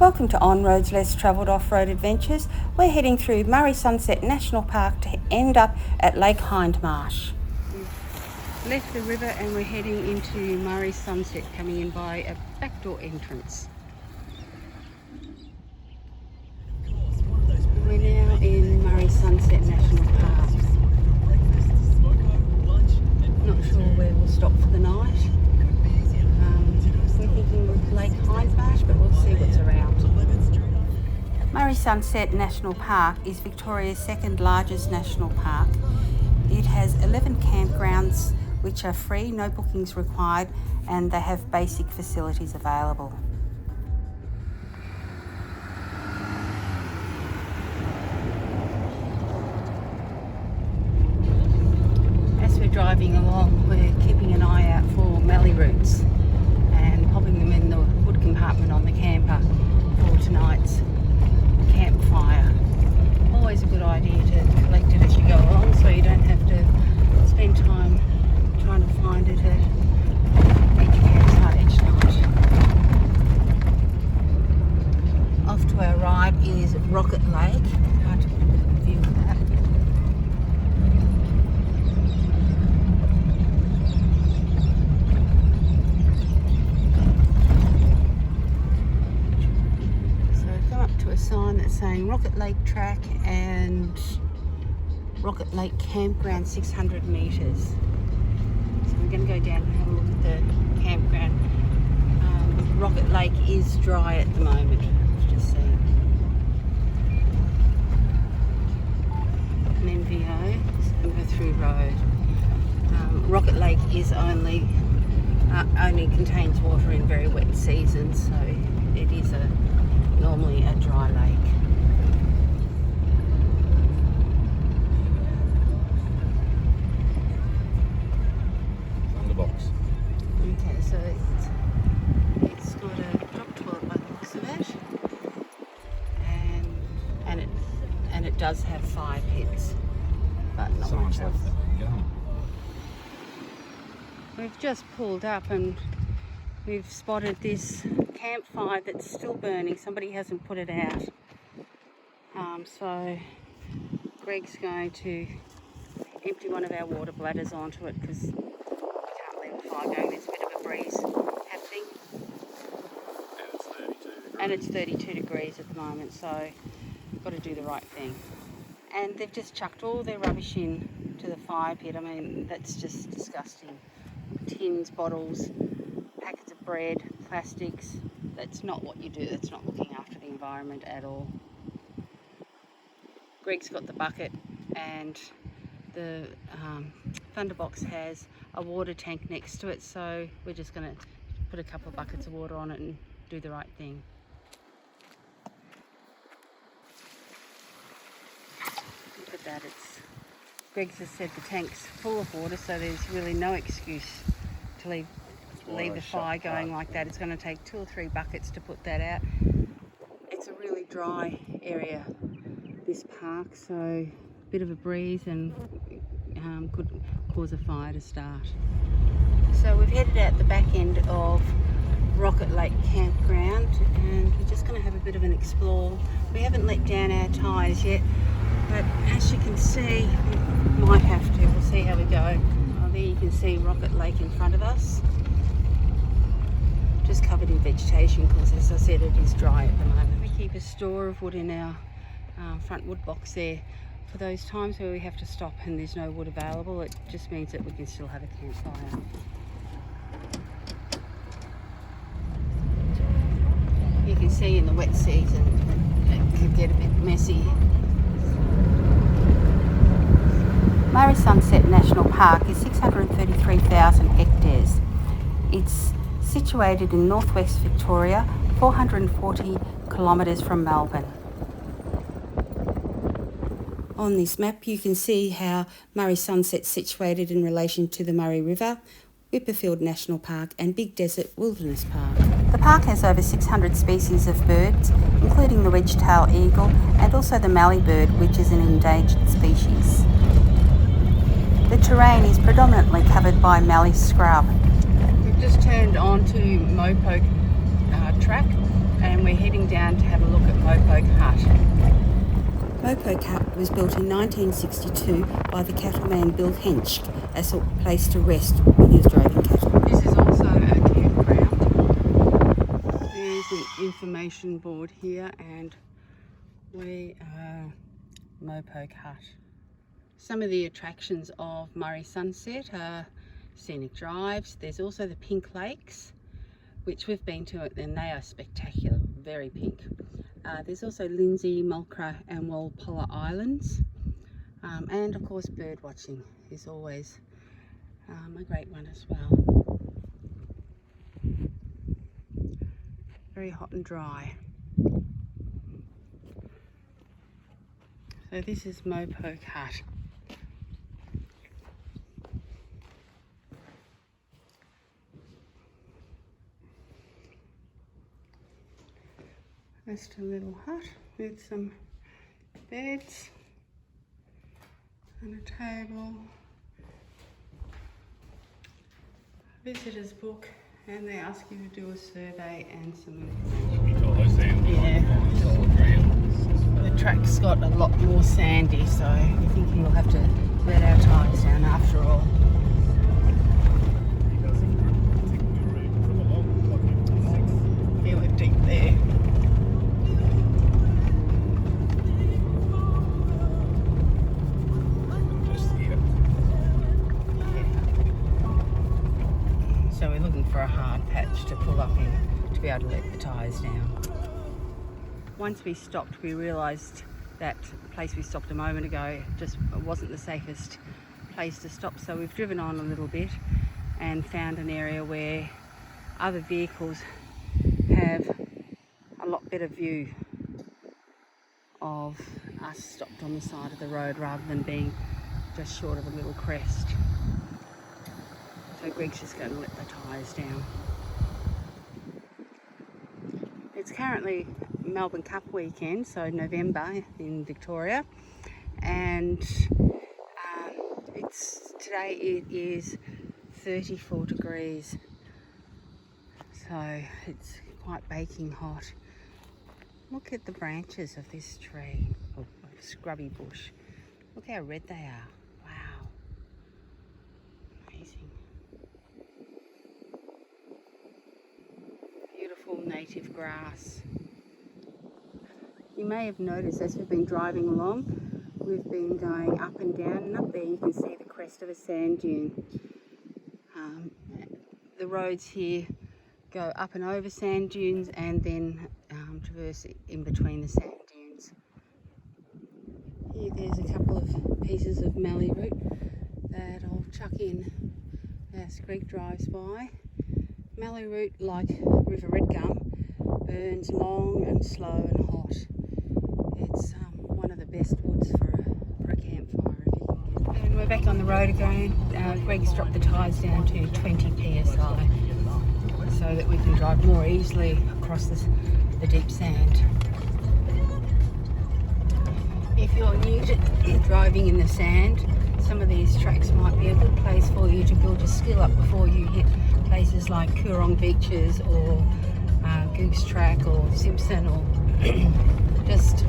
Welcome to On Roads Less Travelled Off-Road Adventures. We're heading through Murray Sunset National Park to end up at Lake Hindmarsh. We've left the river and we're heading into Murray Sunset, coming in by a backdoor entrance. We're now in Murray Sunset National Park. Not sure where we'll stop for the night. We're thinking Lake Hindmarsh, but we'll see what's around. Murray Sunset National Park is Victoria's second largest national park. It has 11 campgrounds which are free, no bookings required, and they have basic facilities available. As we're driving along, we're keeping an eye out for mallee roots and popping them in the wood compartment on the camper for tonight's campfire. Always a good idea to collect it as you go along so you don't have to spend time trying to find it at each campsite each night. Off to our right is Rocket Lake. Hard to view that. A sign that's saying Rocket Lake Track and Rocket Lake Campground 600 metres. So we're going to go down and have a look at the campground. Rocket Lake is dry at the moment, I've just seen. An NVO, Over Through Road. Rocket Lake is only contains water in very wet seasons, so it is normally a dry lake. Thunderbox. Okay, so it's got a drop toilet by the looks of it, and it does have fire pits, but not much else. We've just pulled up and we've spotted this campfire that's still burning. Somebody hasn't put it out. So Greg's going to empty one of our water bladders onto it because we can't leave the fire going. There's a bit of a breeze happening. And it's 32 degrees at the moment, so we've got to do the right thing. And they've just chucked all their rubbish in to the fire pit. I mean, that's just disgusting. Tins, bottles, packets of bread, plastics. That's not what you do. That's not looking after the environment at all. Greg's got the bucket, and the Thunderbox has a water tank next to it, so we're just going to put a couple of buckets of water on it and do the right thing. Look at that. Greg's has said the tank's full of water, so there's really no excuse to leave the fire going like that. It's going to take 2 or 3 buckets to put that out. It's a really dry area, this park, so a bit of a breeze and could cause a fire to start. So we've headed out the back end of Rocket Lake Campground and we're just going to have a bit of an explore. We haven't let down our tyres yet, but as you can see, we might have to. We'll see how we go. There you can see Rocket Lake in front of us. Just covered in vegetation because, as I said, it is dry at the moment. We keep a store of wood in our front wood box there for those times where we have to stop and there's no wood available. It just means that we can still have a campfire. You can see in the wet season it can get a bit messy. Murray Sunset National Park is 633,000 hectares. It's situated in northwest Victoria, 440 kilometres from Melbourne. On this map you can see how Murray Sunset's situated in relation to the Murray River, Whipperfield National Park and Big Desert Wilderness Park. The park has over 600 species of birds, including the wedge-tailed eagle and also the mallee bird, which is an endangered species. The terrain is predominantly covered by mallee scrub. We've just turned onto Mopoke track and we're heading down Mopoke Hut. Mopoke Hut was built in 1962 by the cattleman Bill Hindmarsh as a place to rest when he was driving cattle. This is also a campground. There's an information board here, and we are Mopoke Hut. Some of the attractions of Murray Sunset are scenic drives. There's also the Pink Lakes, which we've been to, and they are spectacular, very pink. There's also Lindsay, Mulcra and Walpolla Islands, and of course bird watching is always a great one as well. Very hot and dry. So this is Mopoke Hut. Just a little hut with some beds and a table, visitor's book, and they ask you to do a survey and some information. Yeah, the track's got a lot more sandy, so we're thinking we'll have to let our tyres down after all. Feel it deep there. So we're looking for a hard patch to pull up in to be able to let the tyres down. Once we stopped, we realised that the place we stopped a moment ago just wasn't the safest place to stop, so we've driven on a little bit and found an area where other vehicles have a lot better view of us stopped on the side of the road rather than being just short of a little crest. So Greg's just going to let the tyres down. It's currently Melbourne Cup weekend, so November in Victoria, and today it is 34 degrees, so it's quite baking hot. Look at the branches of this tree, or scrubby bush. Look how red they are. Wow, amazing. Beautiful native grass. You may have noticed as we've been driving along, we've been going up and down, and up there you can see the crest of a sand dune. The roads here go up and over sand dunes and then traverse in between the sand dunes. Here there's a couple of pieces of mallee root that I'll chuck in as Greg drives by. Mallee root, like river red gum, burns long and slow and hot. It's one of the best woods for a campfire if you can get it. And we're back on the road again. Greg's dropped the tyres down to 20 psi so that we can drive more easily across the deep sand. If you're new to driving in the sand, some of these tracks might be a good place for you to build your skill up before you hit places like Coorong Beaches or Goose Track or Simpson, or just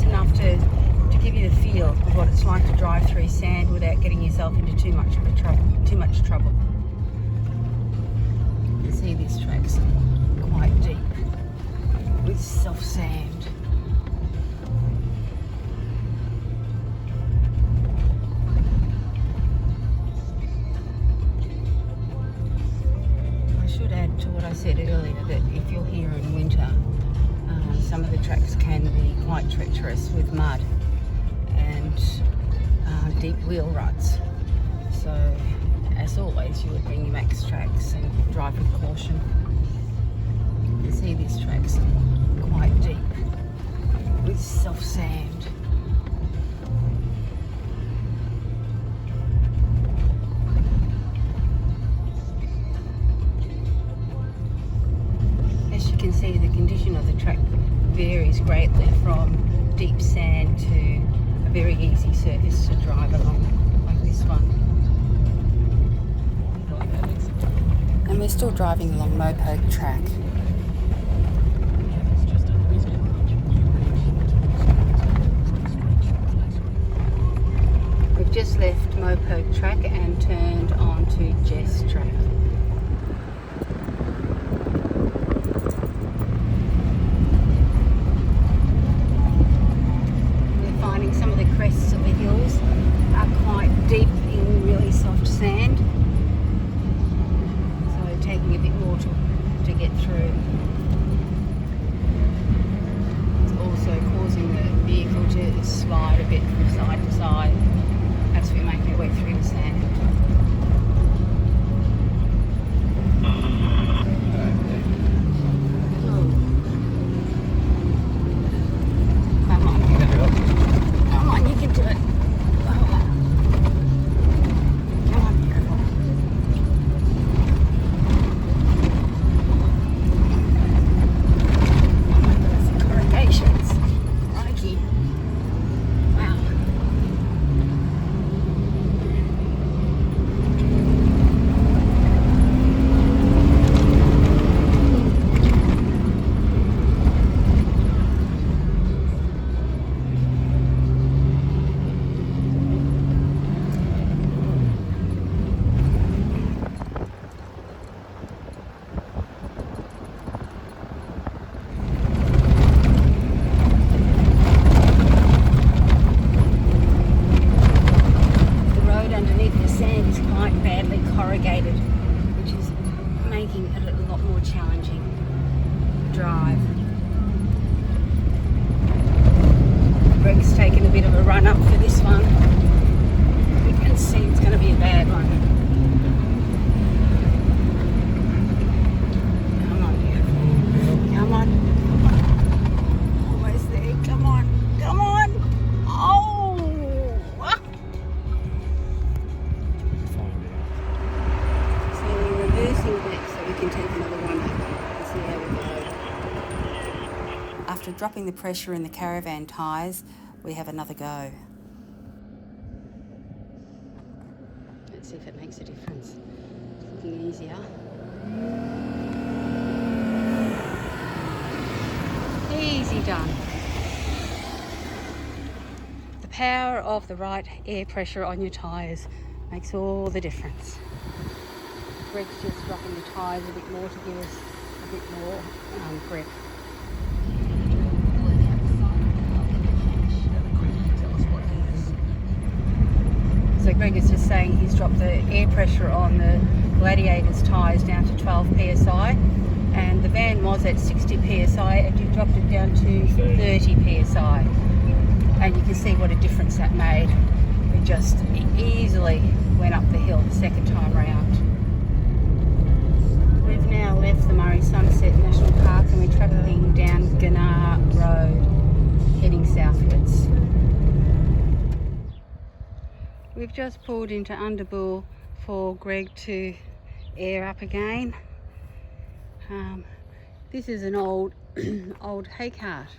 enough to give you the feel of what it's like to drive through sand without getting yourself into too much trouble. You see these tracks are quite deep with soft sand. I should add to what I said earlier that if you're here in winter, some of the tracks can be quite treacherous with mud and deep wheel ruts. So, as always, you would bring your max tracks and drive with caution. You see these tracks are quite deep with soft sand. As you can see, the condition of the track varies greatly from deep sand to a very easy surface to drive along, like this one. And we're still driving along Moopoke track. run up for this one. You can see it's going to be a bad one. Come on, beautiful. Come on. Almost there. Come on. Come on. Oh! So we're reversing back so we can take another one up and see how we go. After dropping the pressure in the caravan tyres, we have another go. Let's see if it makes a difference. It's looking easier. Easy done. The power of the right air pressure on your tyres makes all the difference. Greg's just dropping the tyres a bit more to give us a bit more grip. So Greg is just saying he's dropped the air pressure on the Gladiator's tyres down to 12 psi, and the van was at 60 psi, and you dropped it down to 30 psi. And you can see what a difference that made. We just easily went up the hill the second time round. We've now left the Murray Sunset National Park and we're travelling down Gunnar Road, heading southwards. We've just pulled into Underbull for Greg to air up again. This is an old old hay cart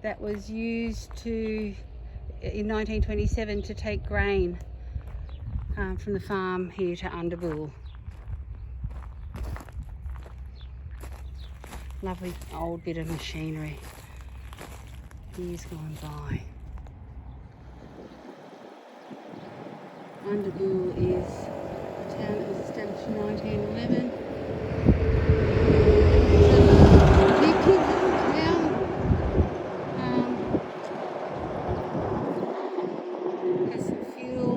that was used in 1927 to take grain from the farm here to Underbull. Lovely old bit of machinery. Years gone by. Underbull is a town that was established in 1911. Big little town. Has some fuel.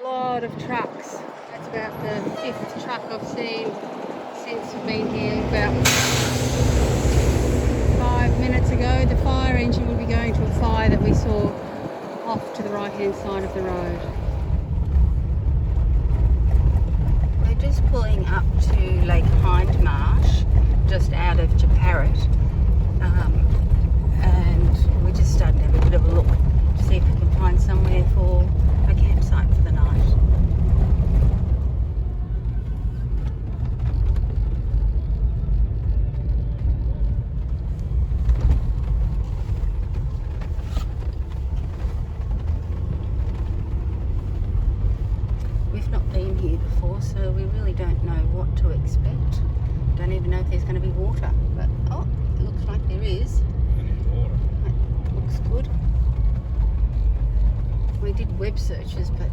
A lot of trucks. That's about the 5th truck I've seen since we've been here. About 5 minutes ago, the fire engine will be going to a fire that we saw off to the right hand side of the road. We're just pulling up to Lake Hindmarsh, just out of Japarrit, and we're just starting to have a bit of a look to see if we can find somewhere for a campsite for the night. So we really don't know what to expect. Don't even know if there's going to be water, but oh, it looks like there is. Water. That looks good. We did web searches, but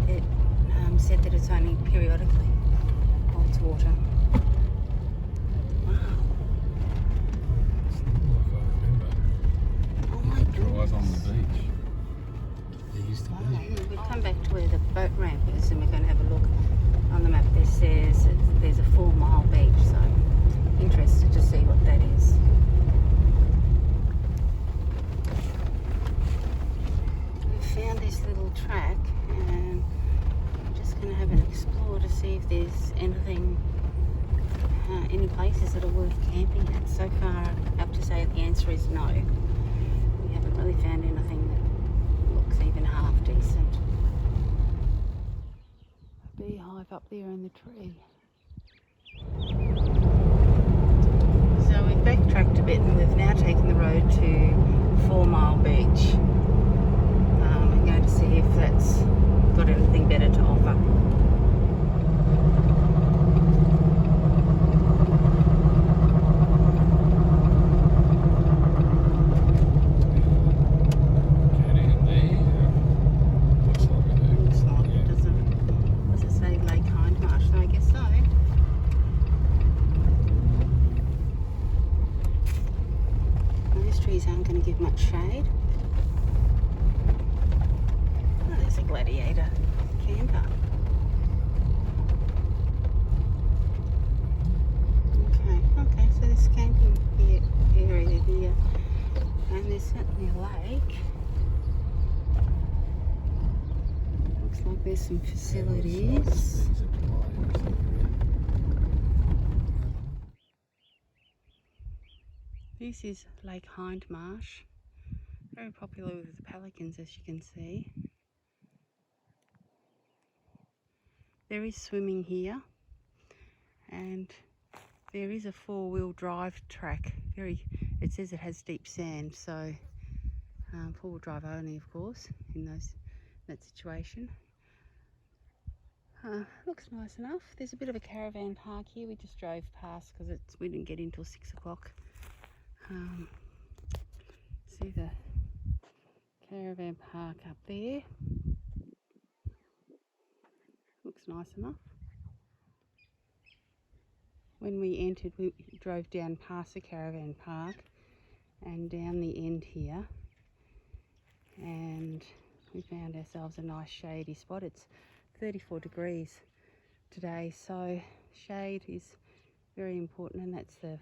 it said that it's only periodically holds water. Wow. Oh my goodness. It was on the beach. There used to be. We've come back to where the boat ramp is, and we're going to have a look. On the map there says there's a 4-mile beach, so interested to see what that is. We've found this little track and I'm just going to have an explore to see if there's anything, any places that are worth camping at. So far I have to say the answer is no. We haven't really found anything that looks even half decent. Beehive up there in the tree. So we've backtracked a bit and we've now taken the road to 4 Mile Beach. I'm going to see if that's got anything better to offer. Aren't going to give much shade. Oh, there's a Gladiator camper. Okay, so this camping area here And there's certainly a lake. Looks like there's some facilities. This is Lake Hindmarsh, very popular with the pelicans, as you can see. There is swimming here, and there is a four-wheel drive track. It says it has deep sand, so four-wheel drive only, of course, in that situation. Looks nice enough. There's a bit of a caravan park here. We just drove past because we didn't get in till 6 o'clock. See the caravan park up there. Looks nice enough. When we entered, we drove down past the caravan park and down the end here, and we found ourselves a nice shady spot. It's 34 degrees today, so shade is very important, and that's the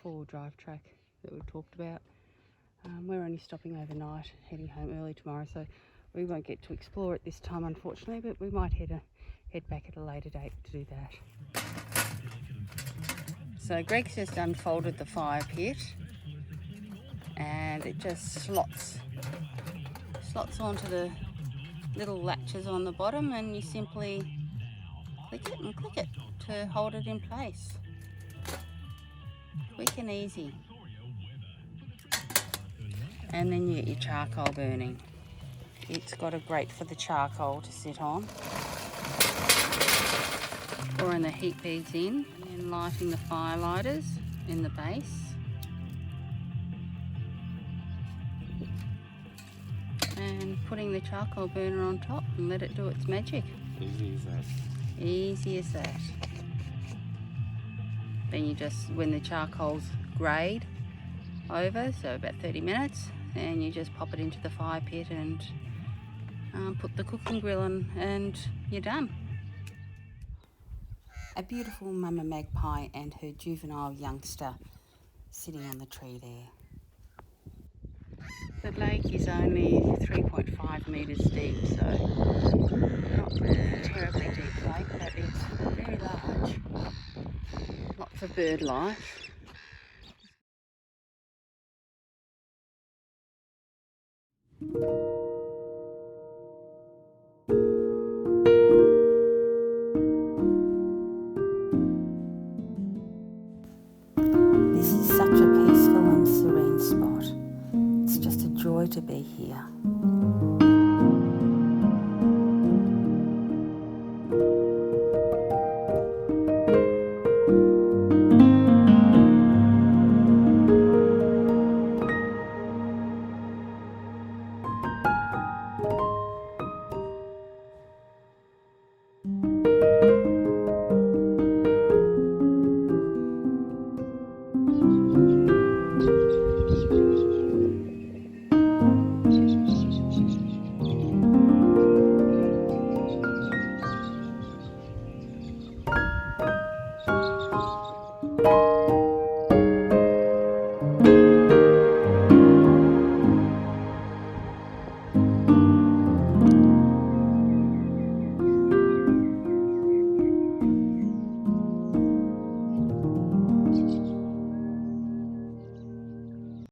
four-wheel drive track that we talked about. We're only stopping overnight, heading home early tomorrow, so we won't get to explore it this time, unfortunately, but we might head back at a later date to do that. So Greg's just unfolded the fire pit, and it just slots onto the little latches on the bottom, and you simply click it and click it to hold it in place. Quick and easy. And then you get your charcoal burning. It's got a grate for the charcoal to sit on. Pouring the heat beads in and lighting the fire lighters in the base. And putting the charcoal burner on top and let it do its magic. Easy as that. Easy as that. Then you just, when the charcoal's greyed over, so about 30 minutes, then you just pop it into the fire pit and put the cooking grill on, and you're done. A beautiful mama magpie and her juvenile youngster sitting on the tree there. The lake is only 3.5 metres deep, so not a terribly deep lake, but it's very large. Lots of bird life. This is such a peaceful and serene spot. It's just a joy to be here.